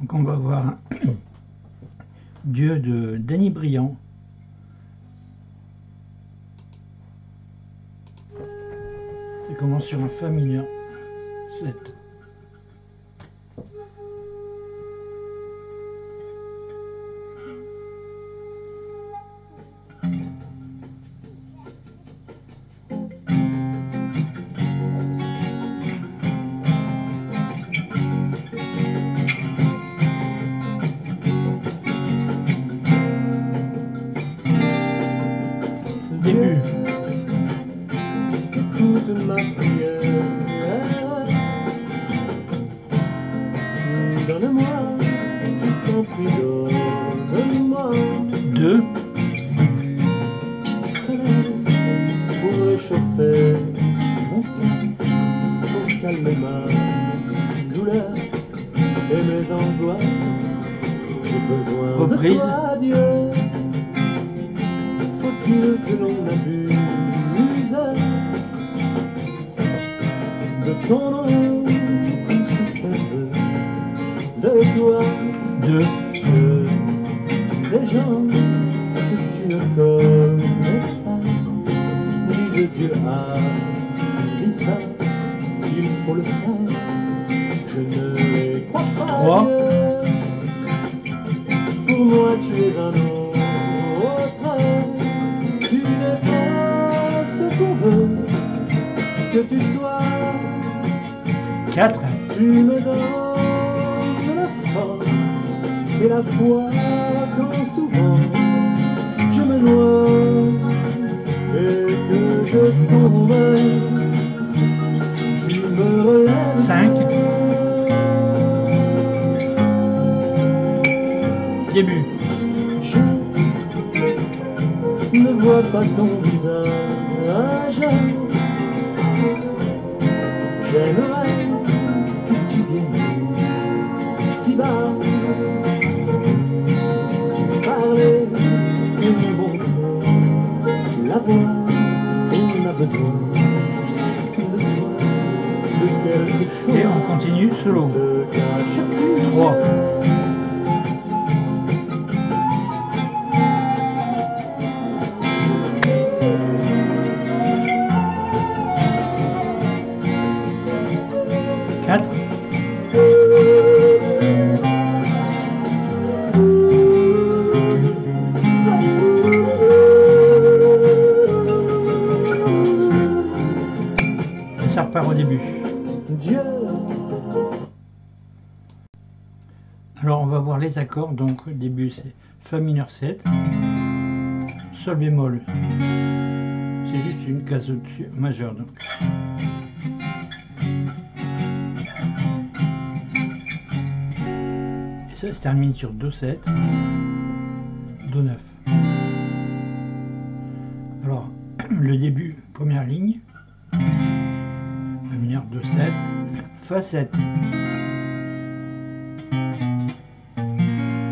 Donc on va voir Dieu de Danny Briand. Ça commence sur un Fa mineur 7. Début. Écoute ma prière, donne-moi, je t'en prie, donne-moi 2. soleil pour réchauffer mon cœur, pour calmer ma douleur et mes angoisses. J'ai besoin Reprise. de toi, Dieu. Faut-il que l'on abuse de ton nom, qu'on se serve de toi, 2. que des gens que tu ne connais pas disent Dieu a dit ça, il faut le faire, je ne les crois pas. 3. Dieu. Pour moi tu es un autre, tu n'es pas ce qu'on veut que tu sois. 4. Tu me donnes la force et la foi quand souvent je me noie et que je tombe. Tu me relèves. 5. Début. Je ne vois pas ton visage. J'aimerais que tu viennes si bas, parler et nous montrer la voie. On a besoin de toi, de quelque chose. Et on continue solo. Te cache-tu 3. Ça repart au début. Dieu. Alors on va voir les accords. Donc au début c'est Fa mineur 7, Sol bémol. C'est juste une case au-dessus, majeure donc. Et ça se termine sur Do 7, Do 9. Alors le début, première ligne. Fa mineur 2 7, Fa 7,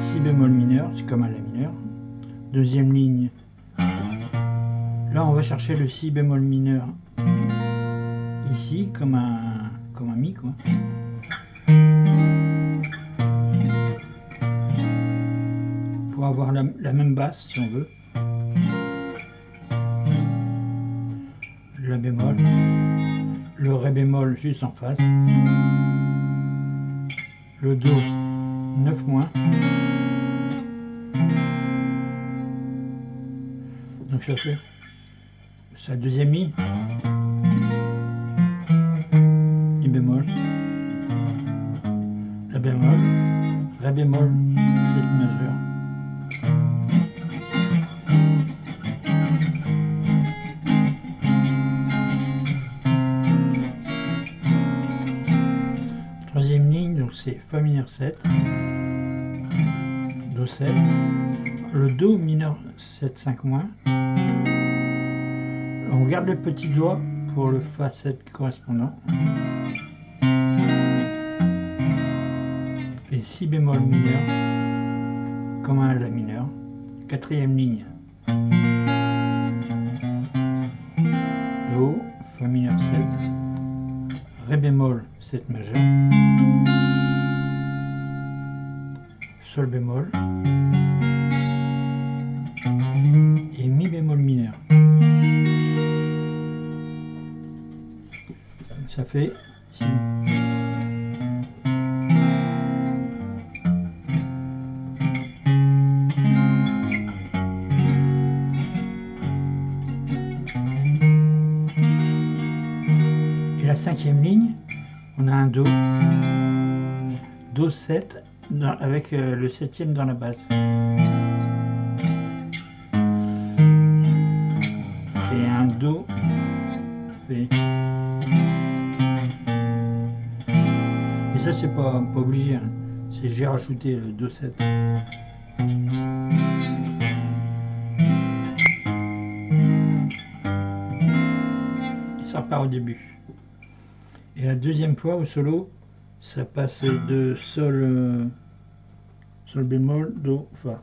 Si bémol mineur, c'est comme un La mineur. Deuxième ligne, là on va chercher le Si bémol mineur ici comme un Mi quoi. Pour avoir la même basse si on veut. La bémol. Le Ré bémol juste en face, le Do 9 moins, donc ça fait sa deuxième ligne, Mi bémol, La bémol, Ré bémol, 7 majeur. Troisième ligne, donc c'est Fa mineur 7, Do 7, le Do mineur 7 5 moins. On garde le petit doigt pour le Fa 7 correspondant. Et Si bémol mineur, comme un La mineur. Quatrième ligne, Do, Fa mineur 7, Ré bémol 7 majeur. sol bémol et mi bémol mineur. Ça fait si. Et la cinquième ligne, on a un Do 7 avec le septième dans la base. Et un Do fait. Et ça c'est pas obligé, hein. C'est j'ai rajouté le Do 7. Et ça repart au début. Et la deuxième fois au solo, ça passe de sol, sol bémol, do, fa.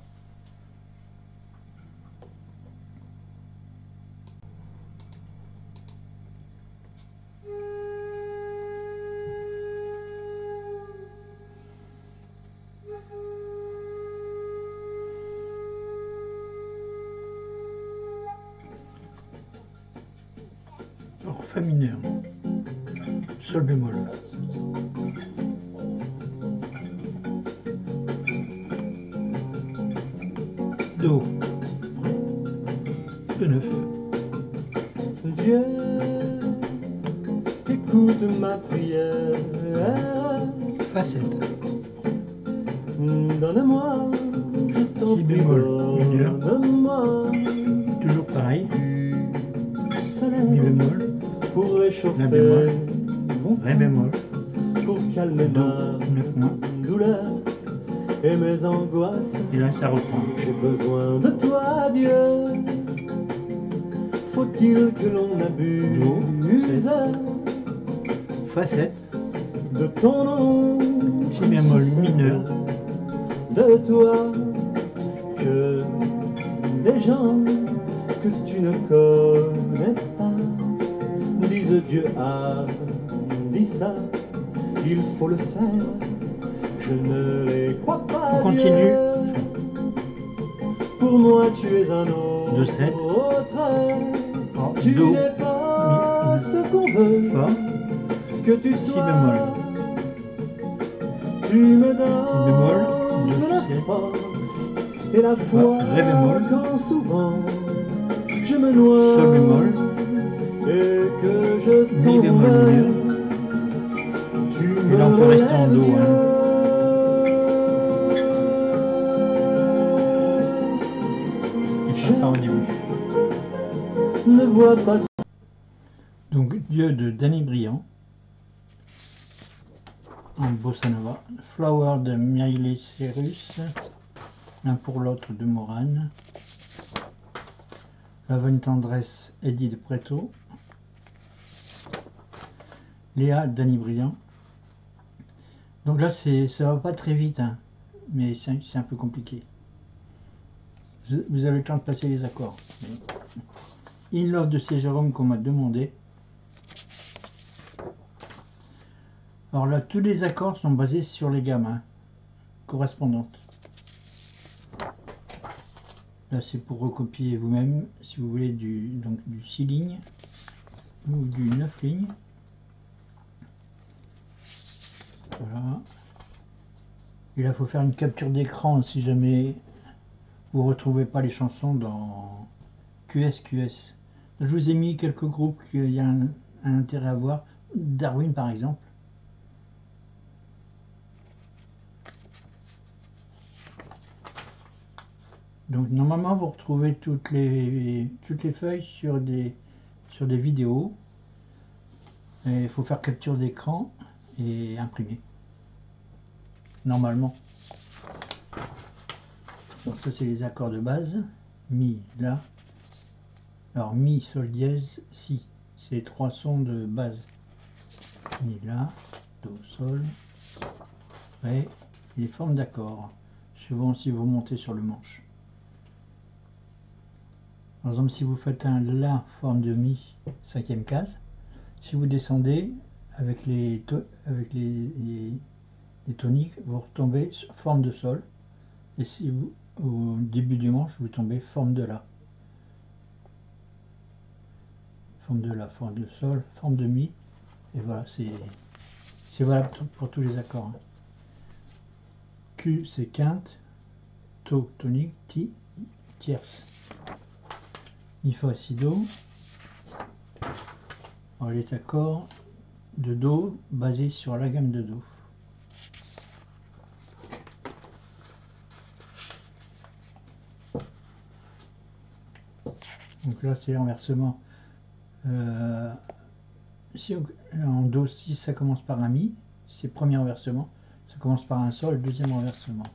Alors, fa mineur, sol bémol. Do, E9. Dieu, écoute ma prière. Fa 7. Donne-moi, je t'en Si prie, bémol mineur. donne-moi Toujours pareil. du soleil Mi bémol, pour réchauffer la bémol, mon ré bémol, pour calmer do, ma 9 moins. douleur et mes angoisses. Et là ça reprend. J'ai besoin de toi, Dieu. Faut-il que l'on abuse Fa 7. de ton nom, Si bémol mineur. de toi, que des gens que tu ne connais pas disent Dieu a dit ça, il faut le faire. Je ne les crois pas. On continue. Dieu. Pour moi, tu es un autre. De 7. Tu Do, n'es pas ce qu'on veut. fa, Que tu si sois. bémol. Tu me bémol, donnes do, la si. force et la foi ré bémol. quand souvent je me noie Sol bémol, et que je mi bémol tombe. mineur. Tu Et me là on peut rester en relèves, do. Dieu. Et ça repart au début. Ne vois pas. Donc Dieu de Danny Briand en bossa nova, Flower de Miley Cyrus, l'un pour l'autre de Morane, La Bonne Tendresse Eddie de Preto, Léa Danny Briand. Donc là ça va pas très vite, hein, mais c'est un peu compliqué. Vous avez le temps de passer les accords. In Love de C. Jérôme qu'on m'a demandé. Alors là, tous les accords sont basés sur les gammes correspondantes. Là, c'est pour recopier vous-même, si vous voulez, du 6 lignes ou du 9 lignes. Voilà. Et là, il faut faire une capture d'écran si jamais vous ne retrouvez pas les chansons dans QSQS. Je vous ai mis quelques groupes qu'il y a un intérêt à voir. Darwin, par exemple. Donc normalement vous retrouvez toutes les feuilles sur des vidéos. Et il faut faire capture d'écran et imprimer. Normalement. Donc ça c'est les accords de base. Mi, là. Alors mi, sol dièse, si. C'est les trois sons de base. Mi, là, do, sol, ré, et les formes d'accords. Suivant si vous montez sur le manche. Par exemple, si vous faites un La forme de Mi, cinquième case, si vous descendez avec les toniques, vous retombez sur forme de Sol, Et si vous, au début du manche, vous tombez forme de La. Forme de La, forme de Sol, forme de Mi. Et voilà, c'est valable pour tous les accords. Hein. Q, c'est quinte. To, tonique. Ti, tierce. Mi, fa, si, do. Alors, les accords de Do basés sur la gamme de Do. Donc là, c'est l'enversement. Si en Do 6, ça commence par un Mi, c'est le premier renversement. Ça commence par un Sol, deuxième renversement.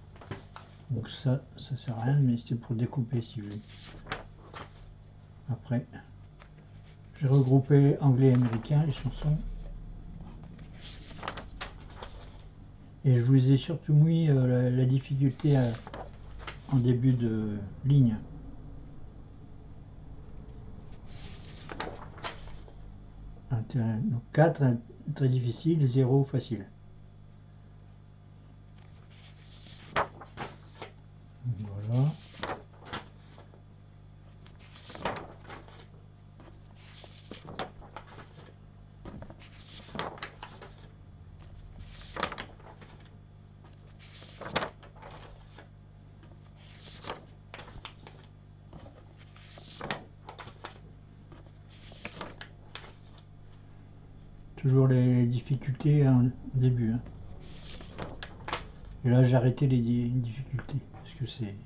Donc ça sert à rien, mais c'est pour découper si vous voulez. Après, j'ai regroupé anglais et américain, les chansons. Et je vous ai surtout mis la difficulté en début de ligne. Donc 4 très difficile, 0 facile. Voilà. Toujours les difficultés au début. Hein. Et là j'ai arrêté les difficultés parce que c'est